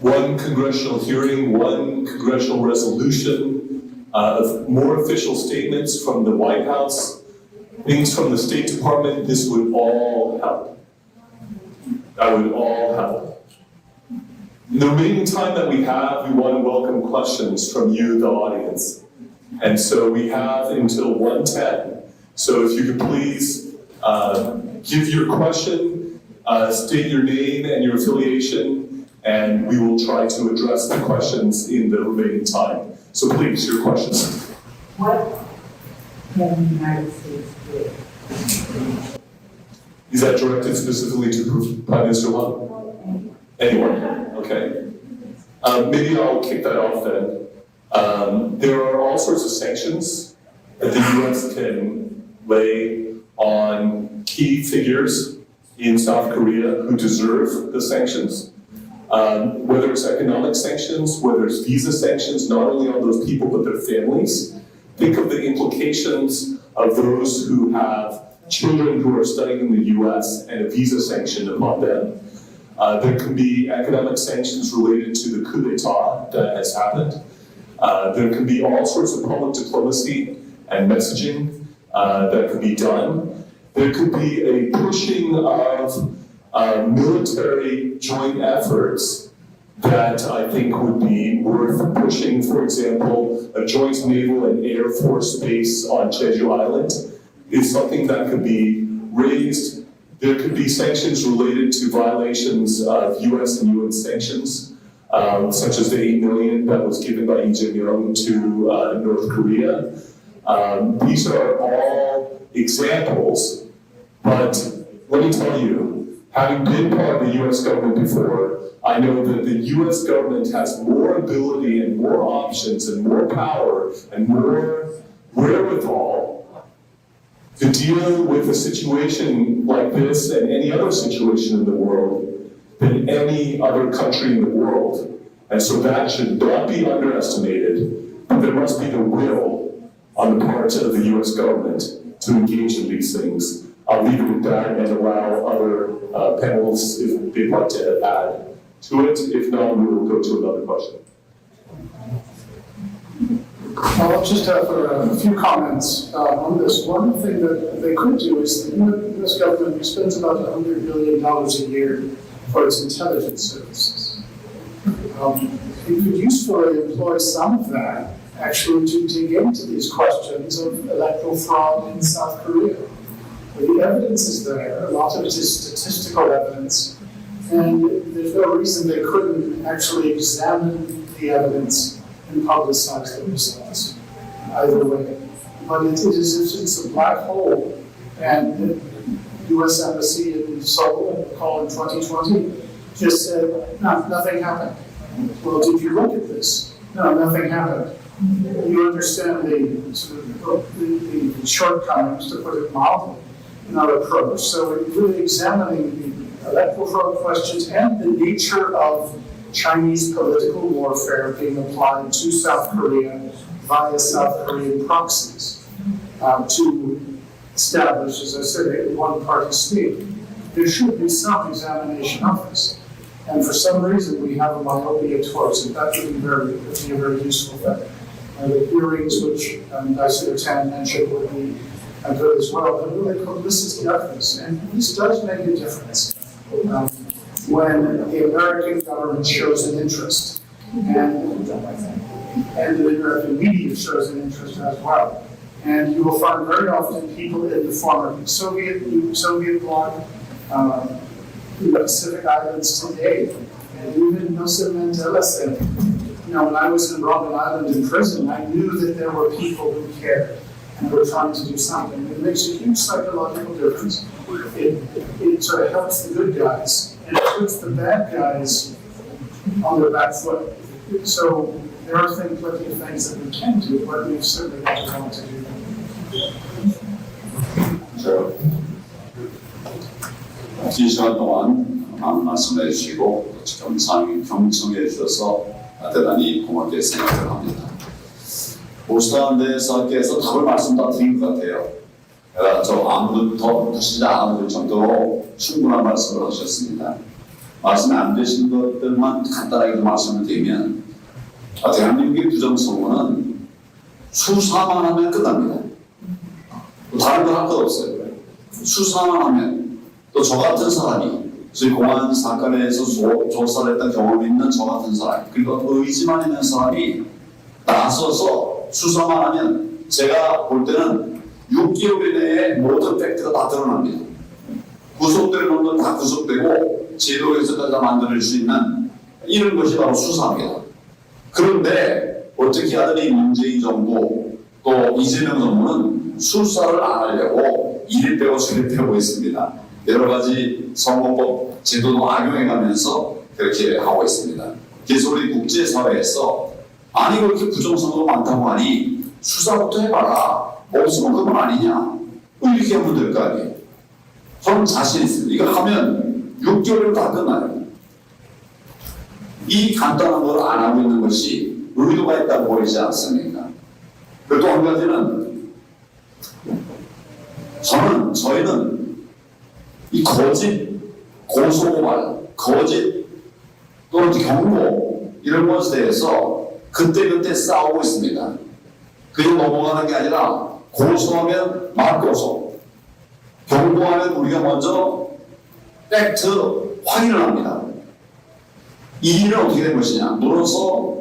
one congressional hearing, one congressional resolution, more official statements from the White House, things from the State Department, this would all help. That would all help. In the remaining time that we have, we want to welcome questions from you, the audience. And so we have until 1:10. So if you could please give your question, state your name and your affiliation, and we will try to address the questions in the remaining time. So please, your questions. What can the United States do? Is that directed specifically to Prime Minister Hunt? Anyone? Okay. Maybe I'll kick that off then. There are all sorts of sanctions that the US can lay on key figures in South Korea who deserve the sanctions. Whether it's economic sanctions, whether it's visa sanctions, not only on those people but their families. Think of the implications of those who have children who are studying in the US and a visa sanction upon them. There can be economic sanctions related to the coup d'etat that has happened. There can be all sorts of public diplomacy and messaging that could be done. There could be a pushing of military joint efforts that I think would be worth pushing. For example, a joint naval and air force base on Jeju Island is something that could be raised. There could be sanctions related to violations of US and UN sanctions, such as the $8 million that was given by Lee Jae-myung to North Korea. These are all examples, but let me tell you, having been part of the US government before, I know that the US government has more ability and more options and more power and more wherewithal to deal with a situation like this and any other situation in the world than any other country in the world. And so that should not be underestimated, but there must be the will on the part of the US government to engage in these things. I'll leave it at that and allow other panelists, if they'd like to add to it. If not, we will go to another question. I'll just have a few comments on this. One thing that they could do is the U.S. government spends about $100 billion a year for its intelligence services. It could usefully employ some of that actually to dig into these questions of electoral fraud in South Korea. The evidence is there, a lot of it is statistical evidence, and there's no reason they couldn't actually examine the evidence and publicize the results either way. But it's a black hole, and the U.S. Embassy in Seoul, called in 2020, just said, no, nothing happened. Well, did you look at this? No, nothing happened. You understand the sort of the shortcomings, to put it mildly, in our approach. So we're really examining the electoral fraud questions and the nature of Chinese political warfare being applied to South Korea via South Korean proxies to establish, as I said, a one-party state. There should be some examination of this. And for some reason, we have a myopia towards it. That would be a very useful thing. The hearings, which Ambassador Tan mentioned, would be good as well. But really, publicity of this. And this does make a difference when the American government shows an interest, and the American media shows an interest as well. And you will find very often people in the former Soviet bloc, the Pacific Islands today, and even Nelson Mandela said, when I was in Robben Island in prison, I knew that there were people who cared and were trying to do something. It makes a huge psychological difference. It sort of helps the good guys, and it puts the bad guys on their back foot. So there are plenty of things that we can do, but we certainly want to do them. 저 긴 시간 동안 많은 말씀해 주시고 경청해 주셔서 대단히 고맙게 생각을 합니다. 보수당대사께서 답을 말씀 다 드린 것 같아요. 저 아무도 더 묻히지 않을 정도로 충분한 말씀을 하셨습니다. 말씀이 안 되신 것들만 간단하게 좀 말씀을 드리면 대한민국의 부정선거는 수사만 하면 끝납니다. 다른 거 할 것 없어요. 수사만 하면 또 저 같은 사람이 저희 공안 사건에서 조사를 했던 경험이 있는 저 같은 사람 그리고 의지만 있는 사람이 나서서 수사만 하면 제가 볼 때는 6개월 이내에 모든 팩트가 다 드러납니다. 구속될 놈들 다 구속되고 제도 개선까지 다 만들어낼 수 있는 이런 것이 바로 수사입니다. 그런데 어떻게 하더니 문재인 정부 또 이재명 정부는 수사를 안 하려고 이를 빼고 저를 빼고 있습니다. 여러 가지 선거법 제도도 악용해가면서 그렇게 하고 있습니다. 그래서 우리 국제사회에서 아니 그렇게 부정선거가 많다고 하니 수사부터 해봐라. 없으면 그건 아니냐. 이렇게 하면 될 거 아니에요. 저는 자신 있습니다. 이거 하면 6개월이면 다 끝나요. 이 간단한 걸 안 하고 있는 것이 의도가 있다고 보이지 않습니까? 그리고 또 한 가지는 저희는 이 거짓 고소고발, 거짓 또는 경고 이런 것에 대해서 그때그때 싸우고 있습니다. 그게 넘어가는 게 아니라 고소하면 말고소, 경고하면 우리가 먼저 팩트 확인을 합니다. 이 일은 어떻게 된 것이냐? 물어서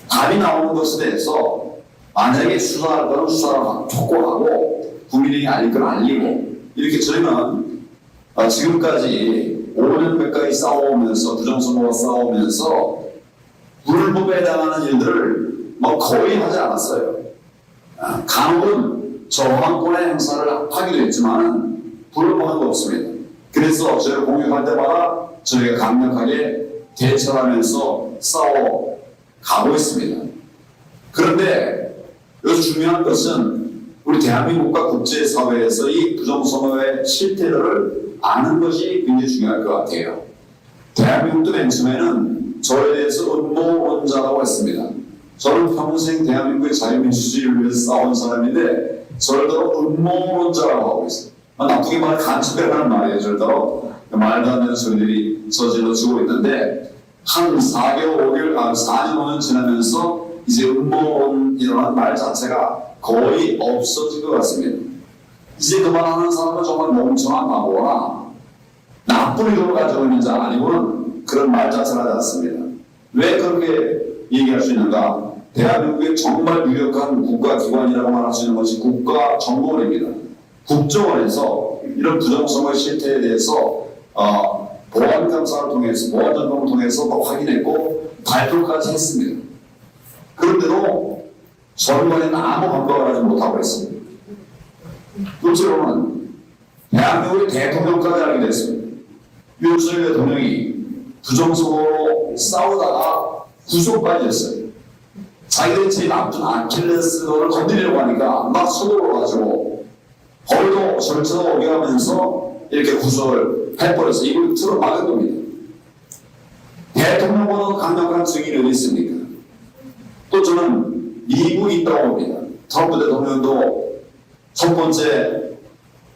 답이 나오는 것에 대해서 만약에 수사할 거는 수사를 촉구하고 국민에게 알릴 건 알리고 이렇게 저희는 지금까지 5년 가까이 싸워오면서 부정선거와 싸워오면서 불법에 해당하는 일들을 거의 하지 않았어요. 간혹은 저항권의 행사를 하기도 했지만 불법한 거 없습니다. 그래서 저희가 공격할 때마다 저희가 강력하게 대처하면서 싸워 가고 있습니다. 그런데 여기서 중요한 것은 우리 대한민국과 국제사회에서 이 부정선거의 실태를 아는 것이 굉장히 중요할 것 같아요. 대한민국도 맨 처음에는 저에 대해서 음모론자라고 했습니다. 저는 평생 대한민국의 자유민주주의를 위해서 싸운 사람인데 저를 음모론자라고 하고 있어요. 나쁘게 말해 간첩이라는 말이에요. 저를 말도 안 되는 소리들이 저질러지고 있는데 한 4개월, 5개월, 4년, 5년 지나면서 이제 음모론이라는 말 자체가 거의 없어질 것 같습니다. 이제 그만하는 사람은 정말 멍청한 바보나 나쁜 의도를 가지고 있는 자 아니고는 그런 말 자체를 하지 않습니다. 왜 그렇게 얘기할 수 있는가? 대한민국의 정말 유력한 국가기관이라고 말할 수 있는 것이 국가정보원입니다. 국정원에서 이런 부정선거의 실태에 대해서 보안감사를 통해서 보안점검을 통해서 확인했고 발표까지 했습니다. 그런데도 정부에는 아무 반박을 하지 못하고 있습니다. 둘째로는 대한민국의 대통령까지 알게 됐습니다. 윤석열 대통령이 부정선거로 싸우다가 구속까지 했어요. 자기들이 제일 나쁜 아킬레스건을 건드리려고 하니까 막 서둘러가지고 거기도 절차가 어겨가면서 이렇게 구속을 해버려서 이걸 틀어막은 겁니다. 대통령보다 강력한 증인이 어디 있습니까? 또 저는 미국이 있다고 봅니다. 트럼프 대통령도 첫 번째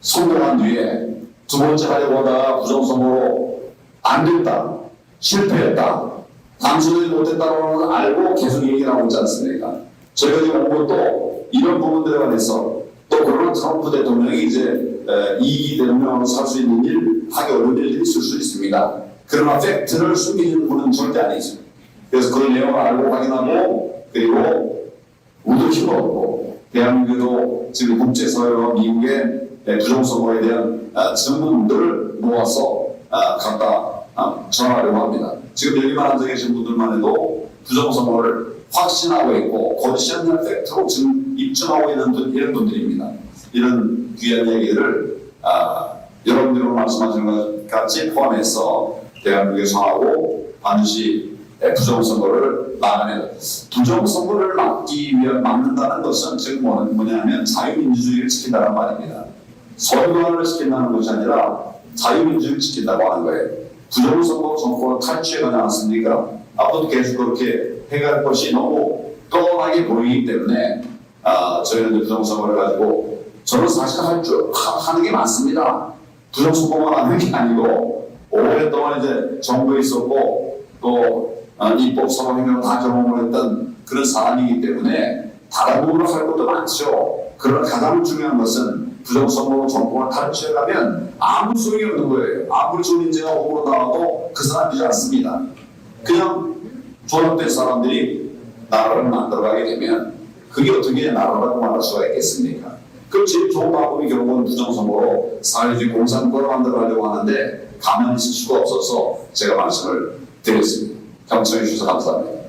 성공한 뒤에 두 번째 하려고 하다가 부정선거로 안 됐다, 실패했다, 당선이 못했다는 걸 알고 계속 얘기를 하고 있지 않습니까? 저희가 지금 온 것도 이런 부분들에 관해서 또 그러나 트럼프 대통령이 이제 2기 대통령으로 살 수 있는 일, 하기 어려운 일이 있을 수 있습니다. 그러나 팩트를 숨기는 분은 절대 아니죠. 그래서 그런 내용을 알고 확인하고 그리고 우도 힘없고 대한민국도 지금 국제사회와 미국의 부정선거에 대한 증거들을 모아서 갖다 전하려고 합니다. 지금 여기만 앉아 계신 분들만 해도 부정선거를 확신하고 있고 거짓이라는 팩트로 지금 입증하고 있는 이런 분들입니다. 이런 귀한 얘기를 여러분들이 말씀하시는 것 같이 포함해서 대한민국에 정하고 반드시 부정선거를 막아내는 부정선거를 막는다는 것은 지금 뭐냐면 자유민주주의를 지킨다는 말입니다. 선거를 지킨다는 것이 아니라 자유민주주의를 지킨다고 하는 거예요. 부정선거 정권을 탈취해가지 않습니까? 앞으로도 계속 그렇게 해갈 것이 너무 뻔하게 보이기 때문에 저희는 부정선거를 가지고 저는 사실 하는 게 많습니다. 부정선거만 하는 게 아니고 오랫동안 이제 정부에 있었고 또 입법 사법행위를 다 경험을 했던 그런 사람이기 때문에 다른 부분으로 할 것도 많죠. 그러나 가장 중요한 것은 부정선거로 정권을 탈취해가면 아무 소용이 없는 거예요. 아무리 좋은 인재가 후보로 나와도 그 사람 되지 않습니다. 그냥 조합된 사람들이 나라를 만들어가게 되면 그게 어떻게 나라라고 말할 수가 있겠습니까? 그럼 제일 좋은 방법이 결국은 부정선거로 사회주의 공산국가를 만들어가려고 하는데 가만히 있을 수가 없어서 제가 말씀을 드렸습니다. 경청해 주셔서 감사합니다.